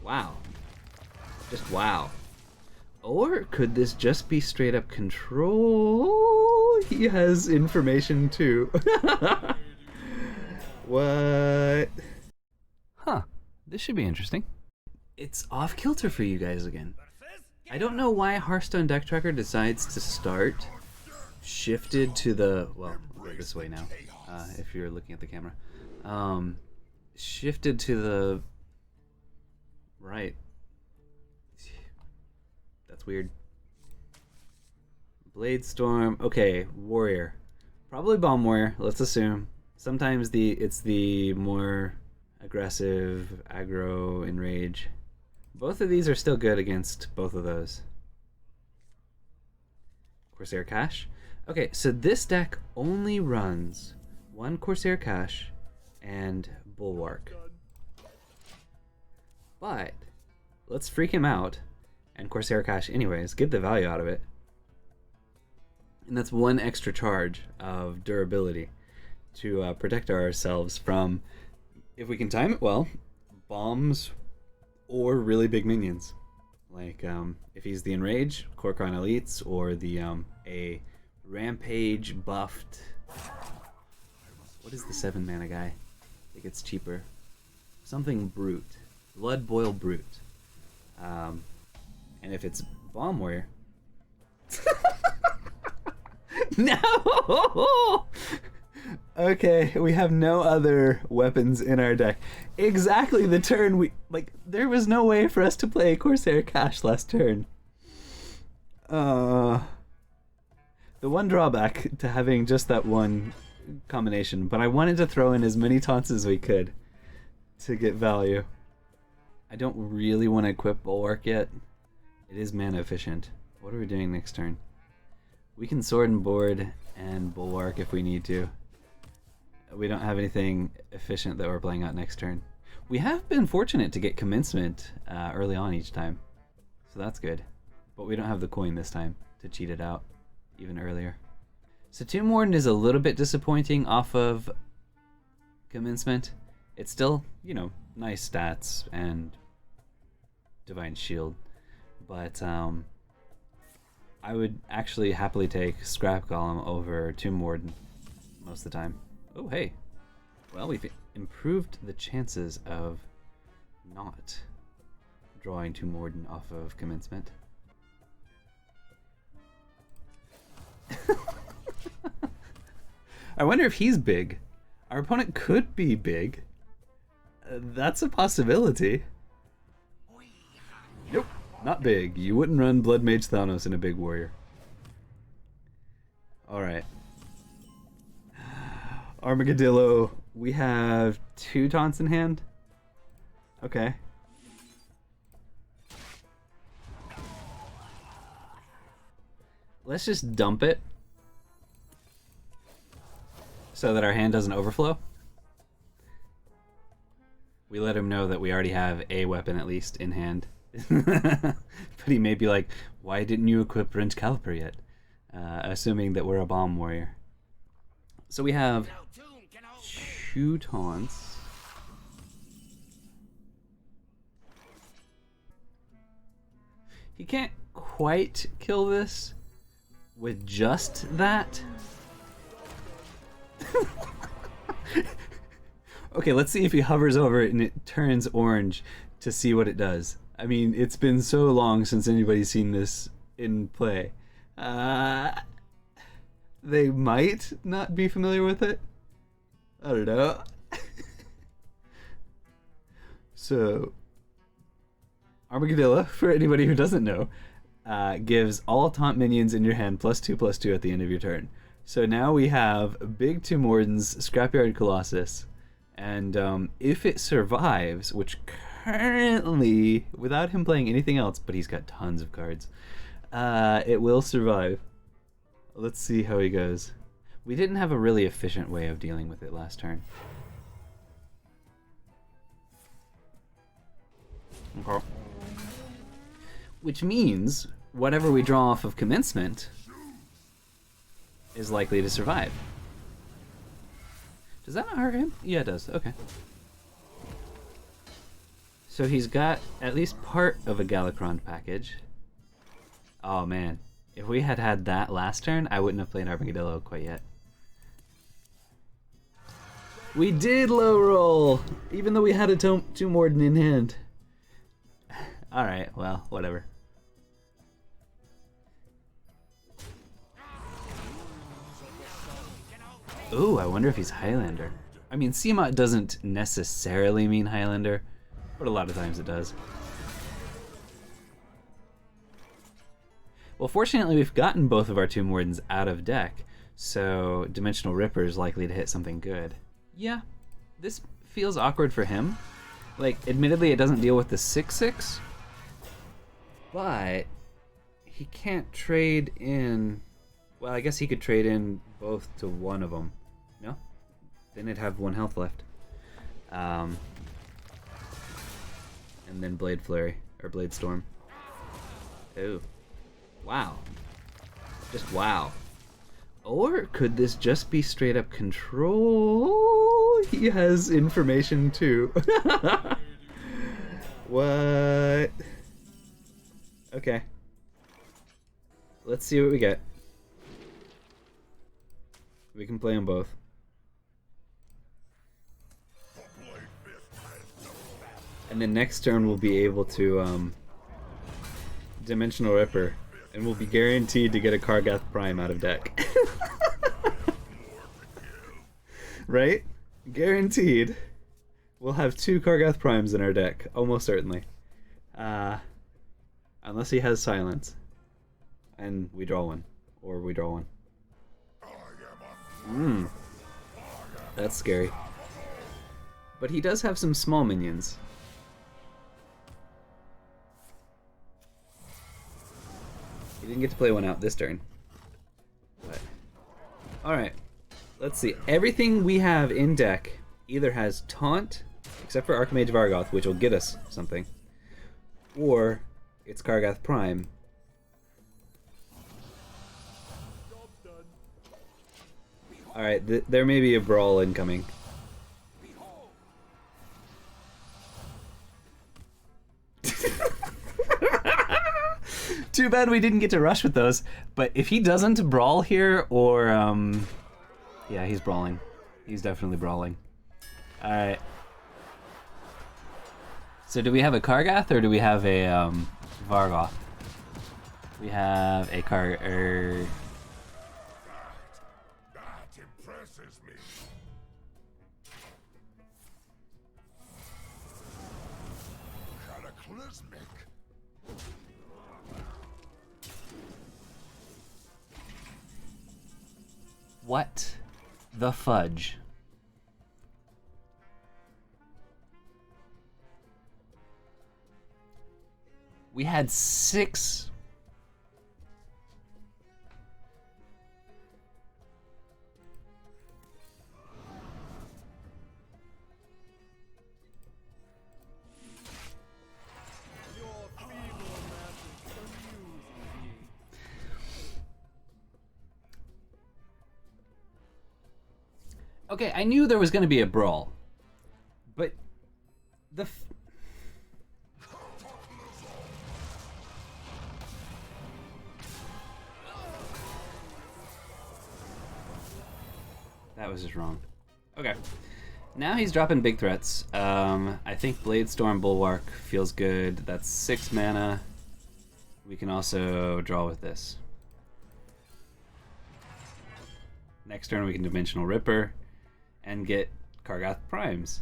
Wow. Just wow. Or could this just be straight up control? He has information too. What? Huh. This should be interesting. It's off kilter for you guys again. I don't know why Hearthstone Deck Tracker decides to start shifted to the, well, I'll go this way now, if you're looking at the camera. Shifted to the right. That's weird. Blade Storm. Okay, Warrior. Probably Bomb Warrior, let's assume. Sometimes it's the more aggressive, aggro, enrage. Both of these are still good against both of those. Corsair Cache. Okay, so this deck only runs one Corsair Cache and Bulwark. But let's freak him out and Corsair Cache anyways, get the value out of it. And that's one extra charge of durability to protect ourselves from, if we can time it well, bombs or really big minions. Like if he's the Enrage, Kor'kron Elites, or the a Rampage buffed. What is the 7 mana guy? I think it's cheaper. Something Brute. Blood Boil Brute. And if it's Bomb Warrior. No! Okay, we have no other weapons in our deck. Exactly the turn we... Like, there was no way for us to play Corsair Cache last turn. The one drawback to having just that one combination, but I wanted to throw in as many taunts as we could to get value. I don't really want to equip Bulwark yet. It is mana efficient. What are we doing next turn? We can Sword and Board and Bulwark if we need to. We don't have anything efficient that we're playing out next turn. We have been fortunate to get Commencement early on each time, so that's good. But we don't have the coin this time to cheat it out even earlier. So Tomb Warden is a little bit disappointing off of Commencement. It's still, you know, nice stats and Divine Shield, but I would actually happily take Scrap Golem over Tomb Warden most of the time. Oh, hey. Well, we've improved the chances of not drawing Tomb Warden off of Commencement. I wonder if he's big. Our opponent could be big. That's a possibility. Nope, not big. You wouldn't run Blood Mage Thanos in a big warrior. Alright. Armageddillo. We have 2 taunts in hand. Okay. Let's just dump it so that our hand doesn't overflow. We let him know that we already have a weapon at least in hand. But he may be like, why didn't you equip Wrench Caliper yet? Assuming that we're a Bomb Warrior. So we have 2 taunts. He can't quite kill this with just that. Okay, let's see if he hovers over it and it turns orange to see what it does. I mean, it's been so long since anybody's seen this in play. They might not be familiar with it. I don't know. So, Armageddillo, for anybody who doesn't know, gives all taunt minions in your hand +2/+2 at the end of your turn. So now we have Big Tomb Wardens, Scrapyard Colossus, and if it survives, which currently, without him playing anything else, but he's got tons of cards, it will survive. Let's see how he goes. We didn't have a really efficient way of dealing with it last turn. Okay. Which means whatever we draw off of Commencement is likely to survive. Does that not hurt him? Yeah, it does. Okay. So he's got at least part of a Galakron package. Oh man, if we had had that last turn, I wouldn't have played Armadillo quite yet. We did low roll, even though we had a Tomb Warden in hand. Alright, well, whatever. Ooh, I wonder if he's Highlander. I mean, Seamot doesn't necessarily mean Highlander, but a lot of times it does. Well, fortunately, we've gotten both of our Tomb Wardens out of deck, so Dimensional Ripper is likely to hit something good. Yeah, this feels awkward for him. Like, admittedly, it doesn't deal with the 6/6, but he can't trade in... Well, I guess he could trade in both to one of them. No? Then it'd have 1 health left. And then Blade Flurry, or Blade Storm. Oh. Wow. Just wow. Or could this just be straight up control? He has information too. What? Okay. Let's see what we get. We can play them both. And then next turn we'll be able to Dimensional Ripper, and we'll be guaranteed to get a Kargath Prime out of deck. Right? Guaranteed. We'll have 2 Kargath Primes in our deck, almost certainly. Unless he has Silence. And we draw one. Or we draw one. That's scary. But he does have some small minions. He didn't get to play one out this turn. But alright. Let's see. Everything we have in deck either has Taunt, except for Archmage Vargoth, which will get us something, or it's Kargath Prime. Alright, there may be a brawl incoming. Too bad we didn't get to rush with those, but if he doesn't brawl here, or yeah, he's brawling. He's definitely brawling. Alright. So do we have a Kargath or do we have a Vargoth? We have a That impresses me. Cataclysmic. What the fudge? We had 6. Okay, I knew there was going to be a brawl, but that was just wrong. Okay, now he's dropping big threats. I think Blade Storm Bulwark feels good. That's 6 mana. We can also draw with this. Next turn we can Dimensional Ripper and get Kargath Primes.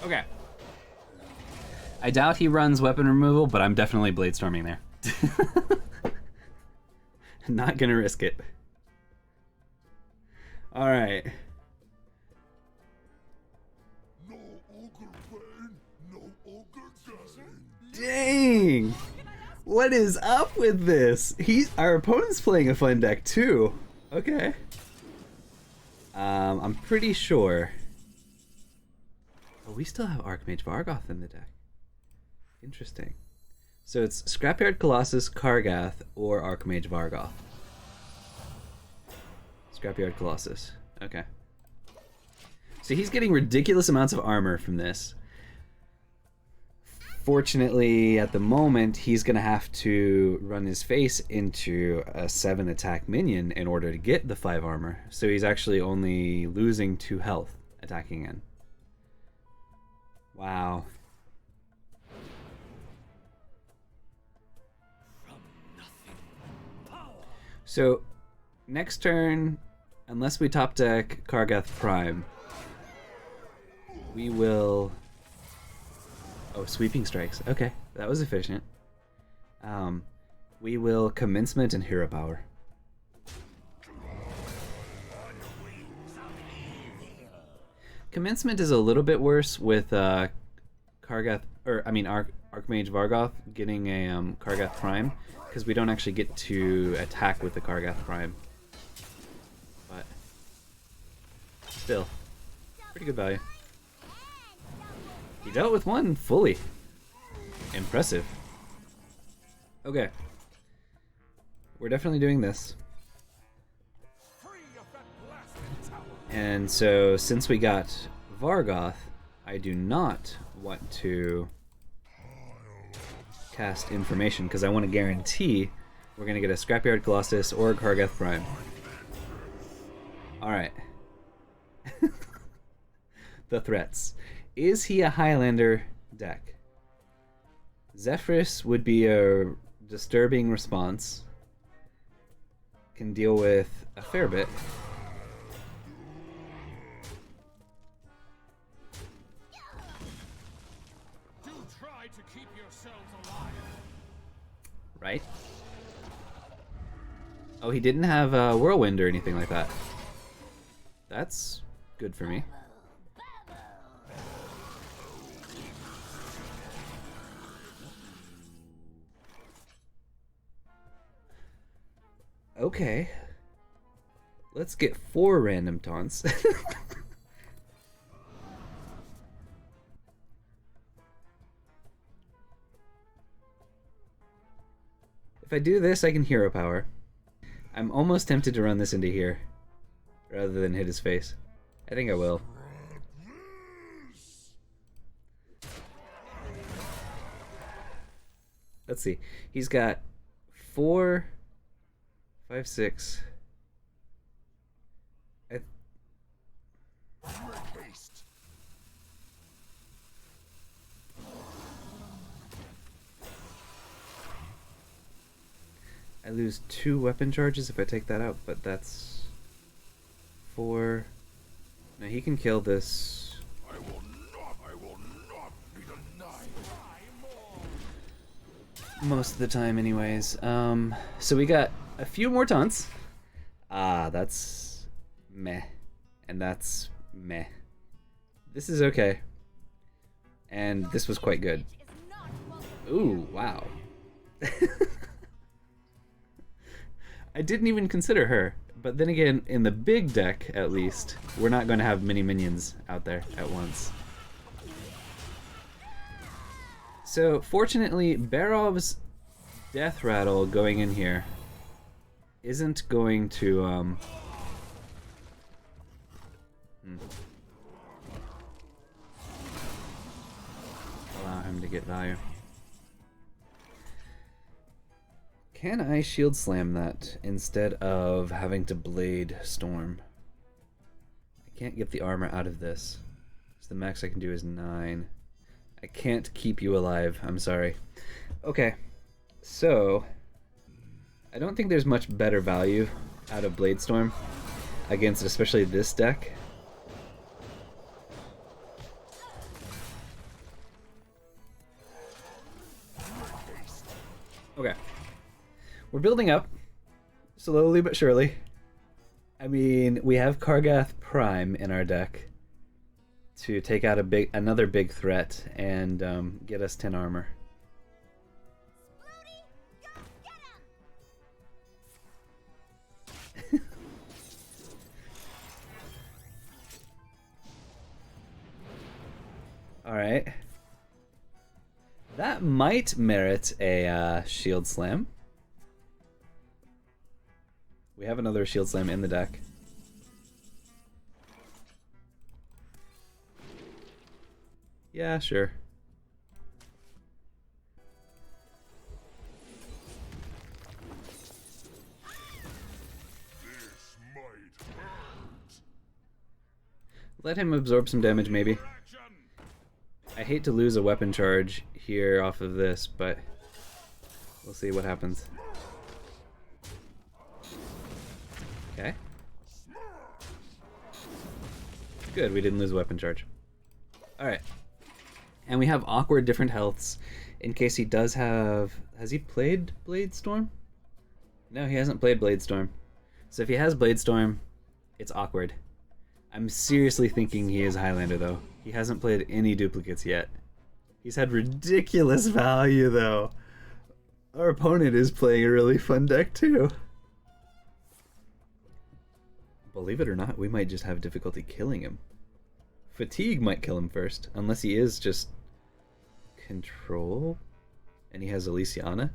Okay. I doubt he runs weapon removal, but I'm definitely Blade Storming there. Not gonna risk it. Alright. No ogre pain, no ogre gain. Dang! What is up with this? Our opponent's playing a fun deck too. Okay. I'm pretty sure. Oh, we still have Archmage Vargoth in the deck. Interesting. So it's Scrapyard Colossus, Kargath, or Archmage Vargoth. Scrapyard Colossus. Okay. So he's getting ridiculous amounts of armor from this. Fortunately, at the moment, he's going to have to run his face into a 7 attack minion in order to get the 5 armor. So he's actually only losing 2 health attacking in. Wow. So, next turn, unless we top deck Kargath Prime, we will... Oh, sweeping strikes. Okay, that was efficient. We will commencement and hero power. Commencement is a little bit worse with Archmage Vargoth getting a Kargath Prime, because we don't actually get to attack with the Kargath Prime. But still, pretty good value. He dealt with one fully. Impressive. Okay. We're definitely doing this. And so, since we got Vargoth, I do not want to cast Information, because I want to guarantee we're going to get a Scrapyard Colossus or a Kargath Prime. Alright. The threats. Is he a Highlander deck? Zephrys would be a disturbing response. Can deal with a fair bit. Do try to keep yourselves alive. Right? Oh, he didn't have a Whirlwind or anything like that. That's good for me. Okay. Let's get 4 random taunts. If I do this, I can hero power. I'm almost tempted to run this into here, rather than hit his face. I think I will. Let's see. He's got 4... 5, 6. I lose 2 weapon charges if I take that out, but that's 4. Now he can kill this. I will not be denied. Most of the time, anyways. So we got a few more taunts. That's meh. And that's meh. This is okay. And this was quite good. Ooh, wow. I didn't even consider her. But then again, in the big deck, at least, we're not going to have many minions out there at once. So, fortunately, Barov's Death Rattle going in here isn't going to, allow him to get value. Can I Shield Slam that instead of having to Blade Storm? I can't get the armor out of this. So the max I can do is 9. I can't keep you alive, I'm sorry. Okay, so I don't think there's much better value out of Blade Storm against especially this deck. Okay. We're building up, slowly but surely. I mean, we have Kargath Prime in our deck to take out another big threat and get us 10 armor. Alright. That might merit a Shield Slam. We have another Shield Slam in the deck. Yeah, sure. This might hurt. Let him absorb some damage, maybe. Action. I hate to lose a weapon charge here off of this, but we'll see what happens. Okay. Good, we didn't lose a weapon charge. Alright. And we have awkward different healths in case he does have... Has he played Bladestorm? No, he hasn't played Bladestorm. So if he has Bladestorm, it's awkward. I'm seriously thinking he is Highlander, though. He hasn't played any duplicates yet. He's had ridiculous value, though. Our opponent is playing a really fun deck, too. Believe it or not, we might just have difficulty killing him. Fatigue might kill him first, unless he is just control, and he has Elysiana.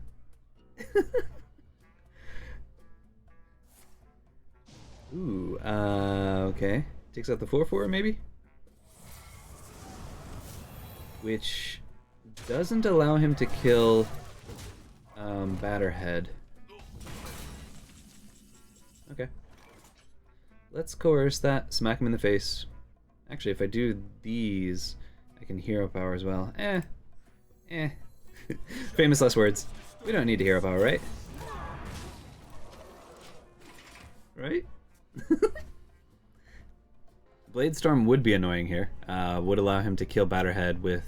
Ooh, okay. Takes out the 4/4 maybe? Which doesn't allow him to kill Batterhead. Okay. Let's coerce that, smack him in the face. Actually, if I do these, I can hero power as well. Famous last words. We don't need to hero power, right? Right? Bladestorm would be annoying here. Would allow him to kill Batterhead with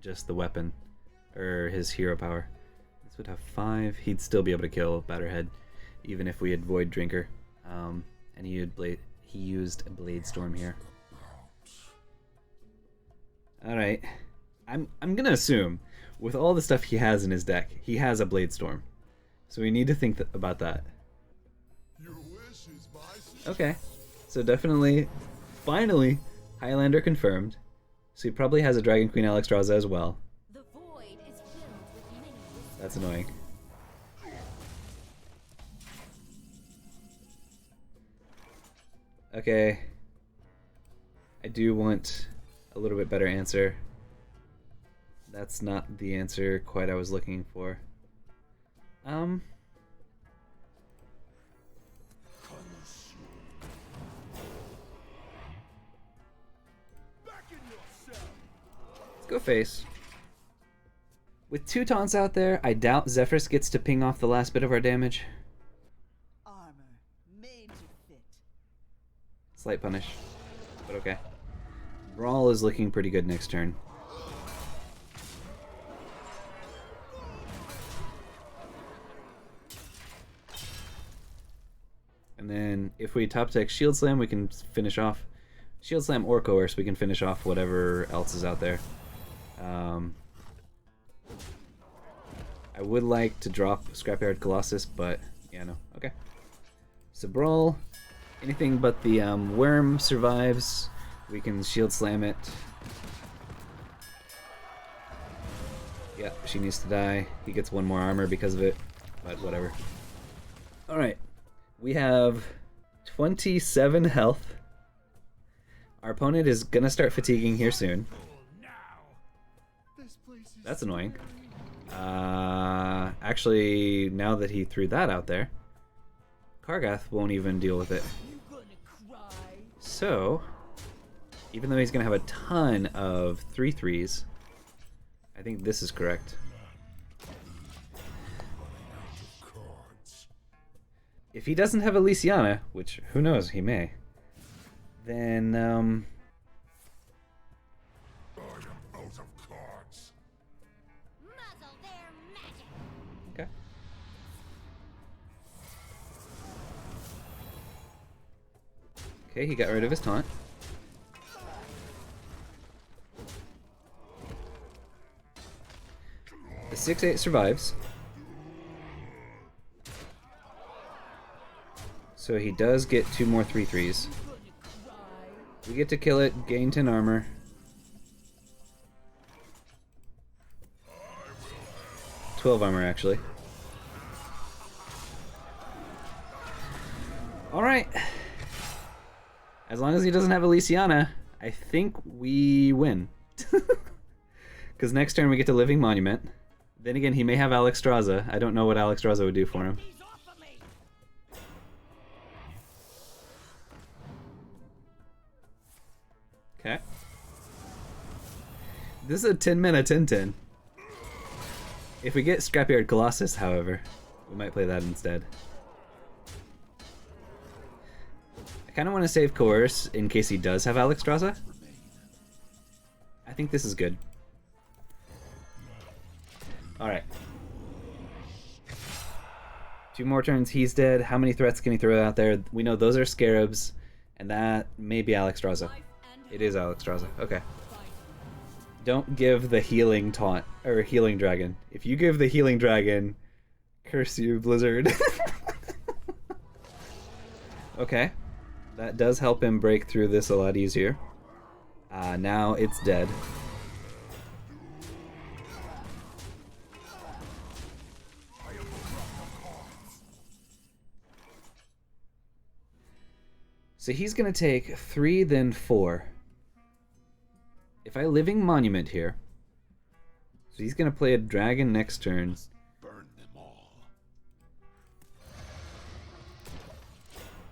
just the weapon, or his hero power. This would have 5. He'd still be able to kill Batterhead, even if we had Void Drinker. And he used Bladestorm here. All right, I'm gonna assume with all the stuff he has in his deck, he has a Bladestorm, so we need to think about that. Your wish is my wish. Okay, so definitely, finally, Highlander confirmed. So he probably has a Dragon Queen Alexstrasza as well. The void is filled with many whispers. That's annoying. Okay, I do want a little bit better answer. That's not the answer quite I was looking for. Back in your cell. Let's go face. With 2 taunts out there, I doubt Zephrys gets to ping off the last bit of our damage. Armor made to fit. Slight punish, but okay. Brawl is looking pretty good next turn. And then if we top deck Shield Slam, we can finish off. Shield Slam or Coerce, we can finish off whatever else is out there. I would like to drop Scrapyard Colossus, but yeah, no. Okay. So Brawl, anything but the Worm survives. We can Shield Slam it. Yeah, she needs to die. He gets 1 more armor because of it, but whatever. Alright. We have 27 health. Our opponent is gonna start fatiguing here soon. This place is That's annoying. Actually, now that he threw that out there, Kargath won't even deal with it. You gonna cry? So, even though he's gonna have a ton of 3/3s, I think this is correct. cards. If he doesn't have Elysiana, which who knows, he may, then I am out of cards. Muzzle their magic. okay. Okay, he got rid of his taunt. The 6/8 survives. So he does get 2 more 3/3s. We get to kill it, gain 10 armor. "12 armor, actually. Alright. As long as he doesn't have Elysiana, I think we win. Because next turn we get to Living Monument. Then again, he may have Alexstrasza. I don't know what Alexstrasza would do for him. He's off of me. Okay. This is a 10-mana 10/10. If we get Scrapyard Colossus, however, we might play that instead. I kind of want to save Coerce in case he does have Alexstrasza. I think this is good. Alright. 2 more turns, he's dead. How many threats can he throw out there? We know those are Scarabs, and that may be Alexstrasza. It is Alexstrasza. Okay. Don't give the healing taunt, or healing dragon. If you give the healing dragon, curse you, Blizzard. Okay. That does help him break through this a lot easier. Now it's dead. So he's gonna take 3, then 4. If I Living Monument here, so he's gonna play a dragon next turn. Burn them all.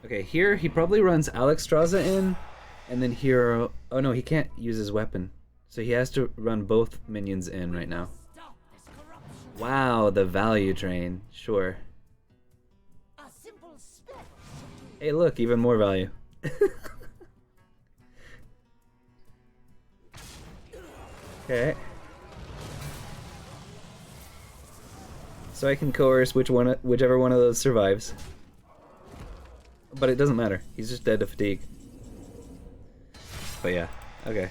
Okay, here he probably runs Alexstrasza in, and then here, oh no, he can't use his weapon. So he has to run both minions in right now. Stop this corruption. Wow, the value train, sure. A simple spell. Hey look, even more value. Okay. So I can coerce whichever one of those survives. But it doesn't matter. He's just dead to fatigue. But yeah, okay.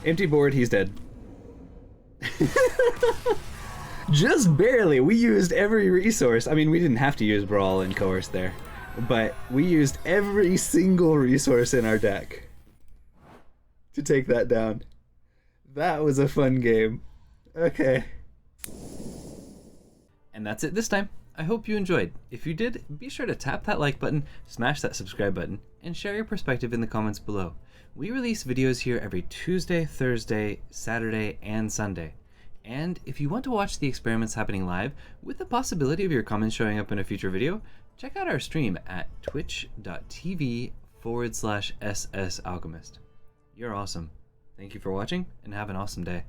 Empty board, he's dead. Just barely. We used every resource. I mean, we didn't have to use Brawl and Coerce there, but we used every single resource in our deck to take that down. That was a fun game. Okay. And that's it this time. I hope you enjoyed. If you did, be sure to tap that like button, smash that subscribe button, and share your perspective in the comments below. We release videos here every Tuesday, Thursday, Saturday, and Sunday. And if you want to watch the experiments happening live, with the possibility of your comments showing up in a future video, check out our stream at twitch.tv/SSAlchemist. You're awesome. Thank you for watching, and have an awesome day.